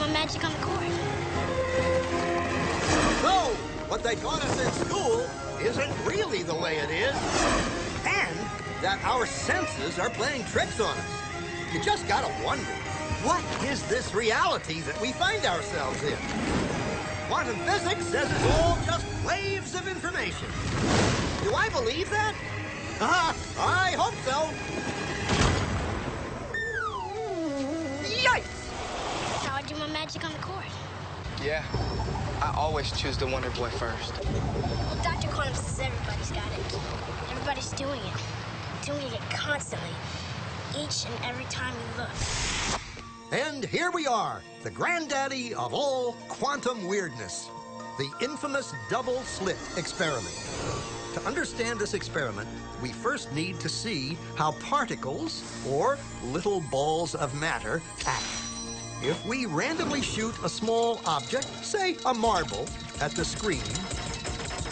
magic on the cord. So, what they taught us in school isn't really the way it is. And that our senses are playing tricks on us. You just gotta wonder, what is this reality that we find ourselves in? Quantum physics says it's all just waves of information. Do I believe that? I hope so. Yikes! How I do my magic on the cord. Yeah, I always choose the Wonder Boy first. Well, Dr. Quantum says everybody's got it. Everybody's doing it. Doing it constantly. Each and every time you look. And here we are, the granddaddy of all quantum weirdness, the infamous double slit experiment. To understand this experiment, we first need to see how particles, or little balls of matter, act. If we randomly shoot a small object, say a marble, at the screen,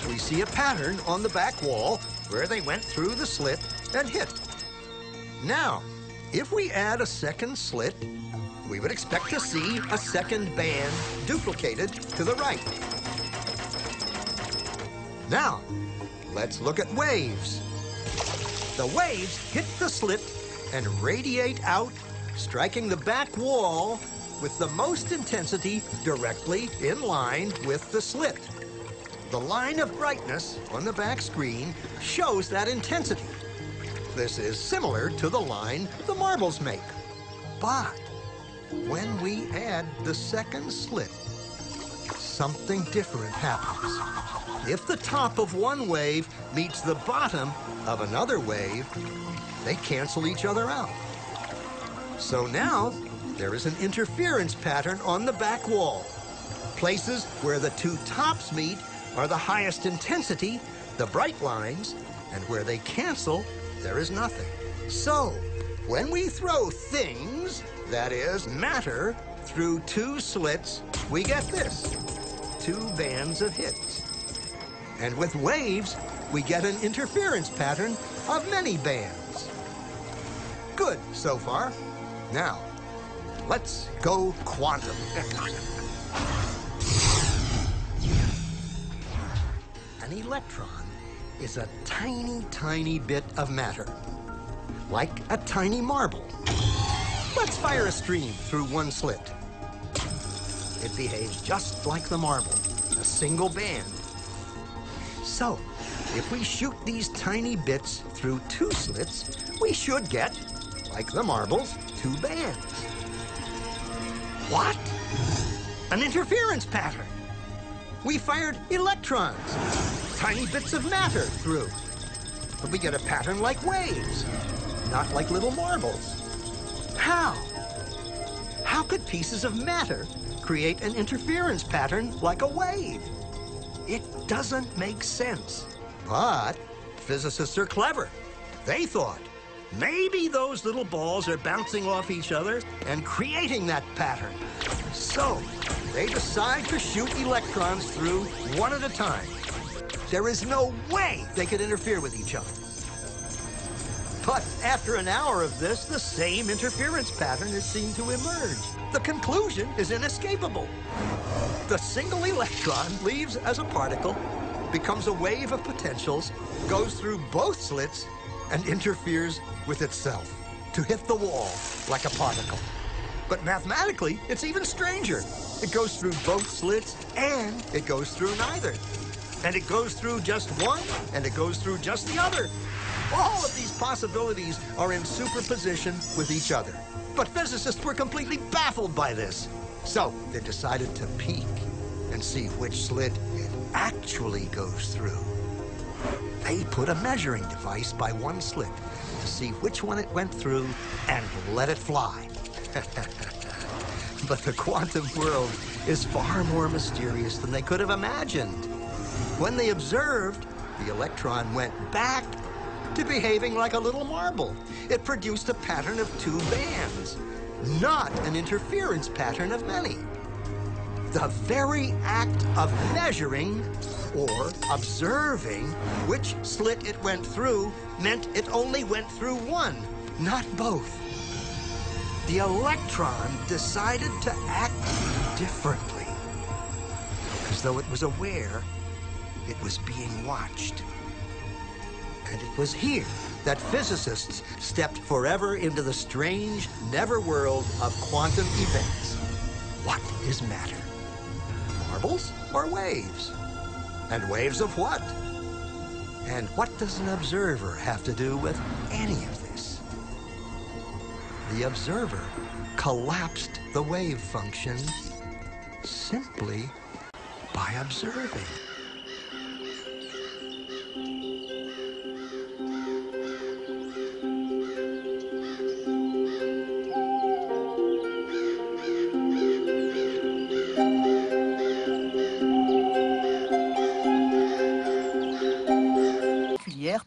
we see a pattern on the back wall where they went through the slit and hit. Now, if we add a second slit, we would expect to see a second band duplicated to the right. Now, let's look at waves. The waves hit the slit and radiate out, striking the back wall with the most intensity directly in line with the slit. The line of brightness on the back screen shows that intensity. This is similar to the line the marbles make. But when we add the second slit, something different happens. If the top of one wave meets the bottom of another wave, they cancel each other out. So now, there is an interference pattern on the back wall. Places where the two tops meet are the highest intensity, the bright lines, and where they cancel, there is nothing. So, when we throw things, that is, matter, through two slits, we get this, two bands of hits. And with waves, we get an interference pattern of many bands. Good so far. Now, let's go quantum. An electron is a tiny, tiny bit of matter, like a tiny marble. Let's fire a stream through one slit. It behaves just like the marble, a single band. So, if we shoot these tiny bits through two slits, we should get, like the marbles, two bands. What? An interference pattern. We fired electrons, tiny bits of matter through. But we get a pattern like waves, not like little marbles. How? How could pieces of matter create an interference pattern like a wave? It doesn't make sense. But physicists are clever. They thought, maybe those little balls are bouncing off each other and creating that pattern. So they decide to shoot electrons through one at a time. There is no way they could interfere with each other. But after an hour of this, the same interference pattern is seen to emerge. The conclusion is inescapable. The single electron leaves as a particle, becomes a wave of potentials, goes through both slits, and interferes with itself to hit the wall like a particle. But mathematically, it's even stranger. It goes through both slits, and it goes through neither. And it goes through just one, and it goes through just the other. All of these possibilities are in superposition with each other. But physicists were completely baffled by this. So they decided to peek and see which slit it actually goes through. They put a measuring device by one slit to see which one it went through and let it fly. But the quantum world is far more mysterious than they could have imagined. When they observed, the electron went back to behaving like a little marble. It produced a pattern of two bands, not an interference pattern of many. The very act of measuring or observing which slit it went through meant it only went through one, not both. The electron decided to act differently, as though it was aware it was being watched. And it was here that physicists stepped forever into the strange, never-world of quantum events. What is matter? Marbles or waves? And waves of what? And what does an observer have to do with any of this? The observer collapsed the wave function simply by observing.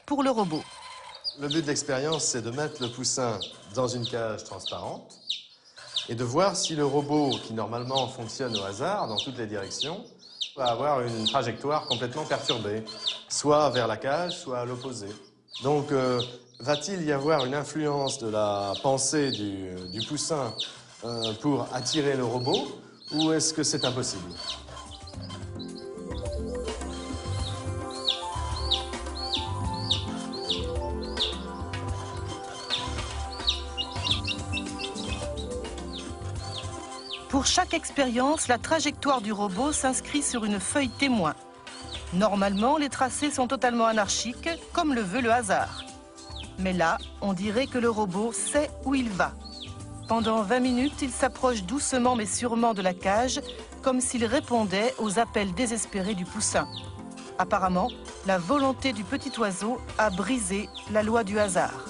Pour le robot. Le but de l'expérience, c'est de mettre le poussin dans une cage transparente et de voir si le robot, qui normalement fonctionne au hasard dans toutes les directions, va avoir une trajectoire complètement perturbée, soit vers la cage, soit à l'opposé. Donc, va-t-il y avoir une influence de la pensée du poussin pour attirer le robot, ou est-ce que c'est impossible ? Pour chaque expérience, la trajectoire du robot s'inscrit sur une feuille témoin. Normalement, les tracés sont totalement anarchiques, comme le veut le hasard. Mais là, on dirait que le robot sait où il va. Pendant 20 minutes, il s'approche doucement mais sûrement de la cage, comme s'il répondait aux appels désespérés du poussin. Apparemment, la volonté du petit oiseau a brisé la loi du hasard.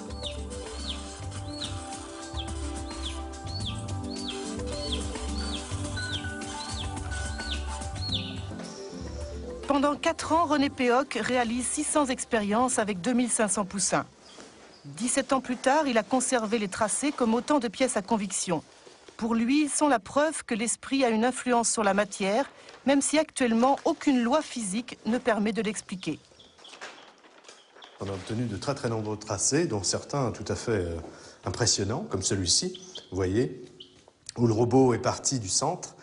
Pendant 4 ans, René Péoc réalise 600 expériences avec 2500 poussins. 17 ans plus tard, il a conservé les tracés comme autant de pièces à conviction. Pour lui, ils sont la preuve que l'esprit a une influence sur la matière, même si actuellement aucune loi physique ne permet de l'expliquer. On a obtenu de très nombreux tracés, dont certains tout à fait impressionnants, comme celui-ci, vous voyez, où le robot est parti du centre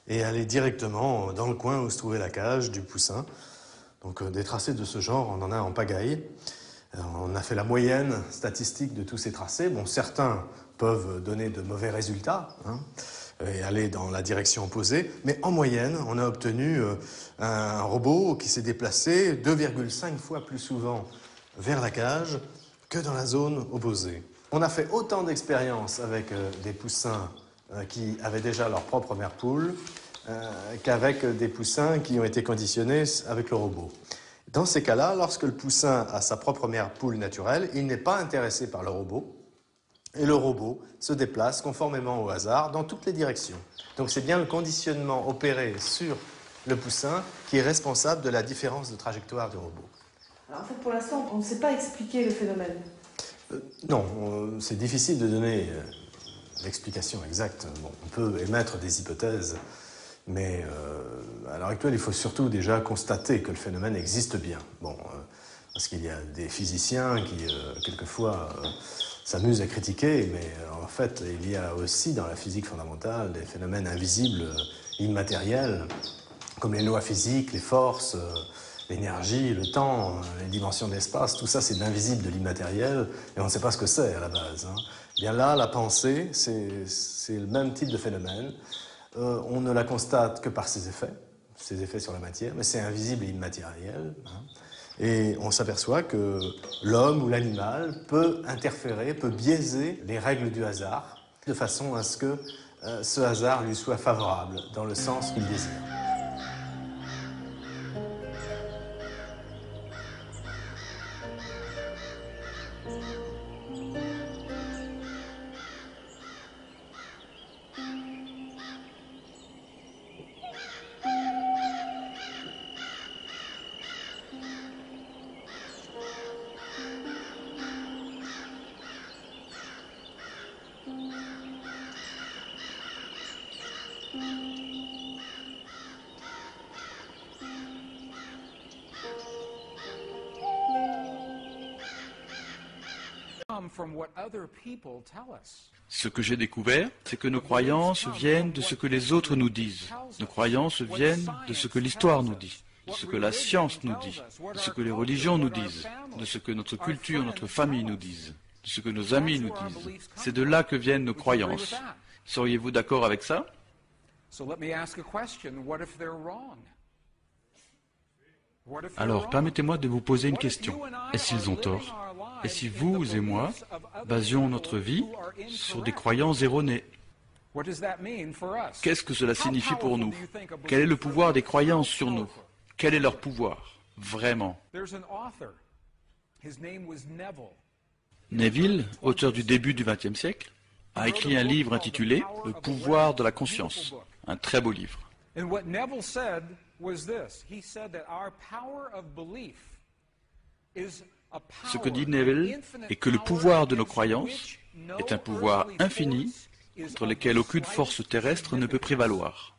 et aller directement dans le coin où se trouvait la cage du poussin. Donc des tracés de ce genre, on en a en pagaille. On a fait la moyenne statistique de tous ces tracés. Bon, certains peuvent donner de mauvais résultats et aller dans la direction opposée, mais en moyenne, on a obtenu un robot qui s'est déplacé 2,5 fois plus souvent vers la cage que dans la zone opposée. On a fait autant d'expériences avec des poussins qui avaient déjà leur propre mère poule qu'avec des poussins qui ont été conditionnés avec le robot. Dans ces cas-là, lorsque le poussin a sa propre mère poule naturelle, il n'est pas intéressé par le robot, et le robot se déplace conformément au hasard dans toutes les directions. Donc c'est bien le conditionnement opéré sur le poussin qui est responsable de la différence de trajectoire du robot. Alors en fait, pour l'instant, on ne sait pas expliquer le phénomène. Non, c'est difficile de donner l'explication exacte. Bon, on peut émettre des hypothèses, mais à l'heure actuelle, il faut surtout déjà constater que le phénomène existe bien. Bon, parce qu'il y a des physiciens qui, quelquefois, s'amusent à critiquer, mais en fait, il y a aussi dans la physique fondamentale des phénomènes invisibles, immatériels, comme les lois physiques, les forces, l'énergie, le temps, les dimensions de l'espace. Tout ça, c'est de l'invisible, de l'immatériel, et on ne sait pas ce que c'est à la base. Bien là, la pensée, c'est le même type de phénomène. On ne la constate que par ses effets sur la matière, mais c'est invisible et immatériel. Et on s'aperçoit que l'homme ou l'animal peut interférer, peut biaiser les règles du hasard, de façon à ce que ce hasard lui soit favorable, dans le sens qu'il désire. From what other people tell us. Ce que j'ai découvert, c'est que nos croyances viennent de ce que les autres nous disent. Nos croyances viennent de ce que l'histoire nous dit, de ce que la science nous dit, de ce que les religions nous disent, de ce que notre culture, notre famille nous disent, de ce que nos amis nous disent. C'est de là que viennent nos croyances. Seriez-vous d'accord avec ça? Alors, permettez-moi de vous poser une question. Et s'ils ont tort? Et si vous et moi basions notre vie sur des croyances erronées? Qu'est-ce que cela signifie pour nous? Quel est le pouvoir des croyances sur nous? Quel est leur pouvoir, vraiment? Neville, auteur du début du XXe siècle, a écrit un livre intitulé « Le pouvoir de la conscience », un très beau livre. Ce que dit Neville est que le pouvoir de nos croyances est un pouvoir infini contre lequel aucune force terrestre ne peut prévaloir.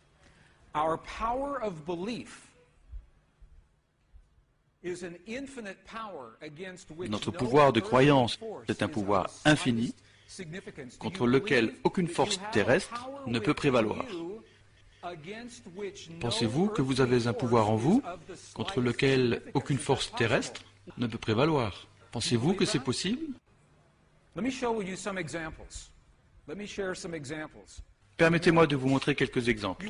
Notre pouvoir de croyance est un pouvoir infini contre lequel aucune force terrestre ne peut prévaloir. Pensez-vous que vous avez un pouvoir en vous contre lequel aucune force terrestre ne peut prévaloir? Pensez-vous que c'est possible? Permettez-moi de vous montrer quelques exemples.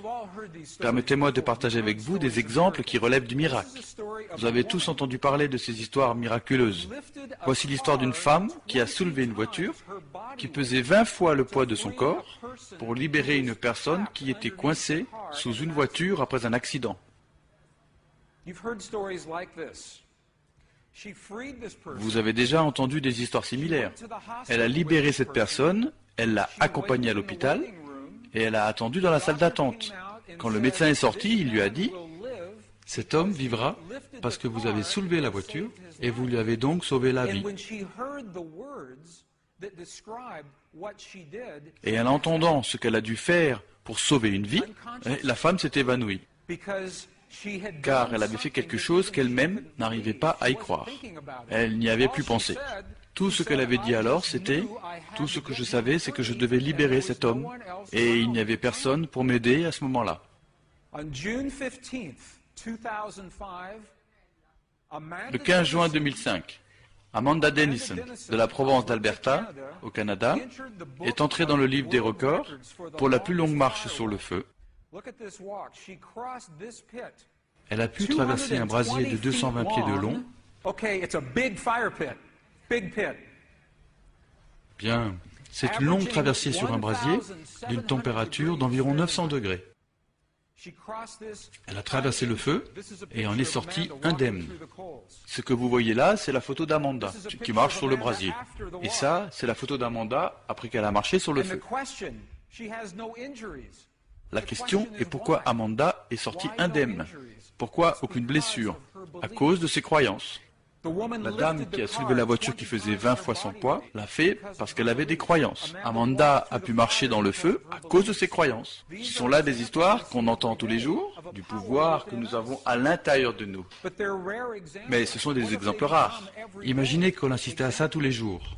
Permettez-moi de partager avec vous des exemples qui relèvent du miracle. Vous avez tous entendu parler de ces histoires miraculeuses. Voici l'histoire d'une femme qui a soulevé une voiture qui pesait 20 fois le poids de son corps pour libérer une personne qui était coincée sous une voiture après un accident. Vous avez déjà entendu des histoires similaires. Elle a libéré cette personne, elle l'a accompagnée à l'hôpital et elle a attendu dans la salle d'attente. Quand le médecin est sorti, il lui a dit « Cet homme vivra parce que vous avez soulevé la voiture et vous lui avez donc sauvé la vie. » Et en entendant ce qu'elle a dû faire pour sauver une vie, la femme s'est évanouie, car elle avait fait quelque chose qu'elle-même n'arrivait pas à y croire. Elle n'y avait plus pensé. Tout ce qu'elle avait dit alors, c'était « Tout ce que je savais, c'est que je devais libérer cet homme, et il n'y avait personne pour m'aider à ce moment-là. » Le 15 juin 2005, Amanda Dennison, de la province d'Alberta, au Canada, est entrée dans le livre des records pour la plus longue marche sur le feu. Elle a pu traverser un brasier de 220 pieds de long. Bien, c'est une longue traversée sur un brasier d'une température d'environ 900 degrés. Elle a traversé le feu et en est sortie indemne. Ce que vous voyez là, c'est la photo d'Amanda qui marche sur le brasier. Et ça, c'est la photo d'Amanda après qu'elle a marché sur le feu. La question est pourquoi Amanda est sortie indemne? Pourquoi aucune blessure? À cause de ses croyances. La dame qui a soulevé la voiture qui faisait 20 fois son poids l'a fait parce qu'elle avait des croyances. Amanda a pu marcher dans le feu à cause de ses croyances. Ce sont là des histoires qu'on entend tous les jours, du pouvoir que nous avons à l'intérieur de nous. Mais ce sont des exemples rares. Imaginez qu'on assistait à ça tous les jours.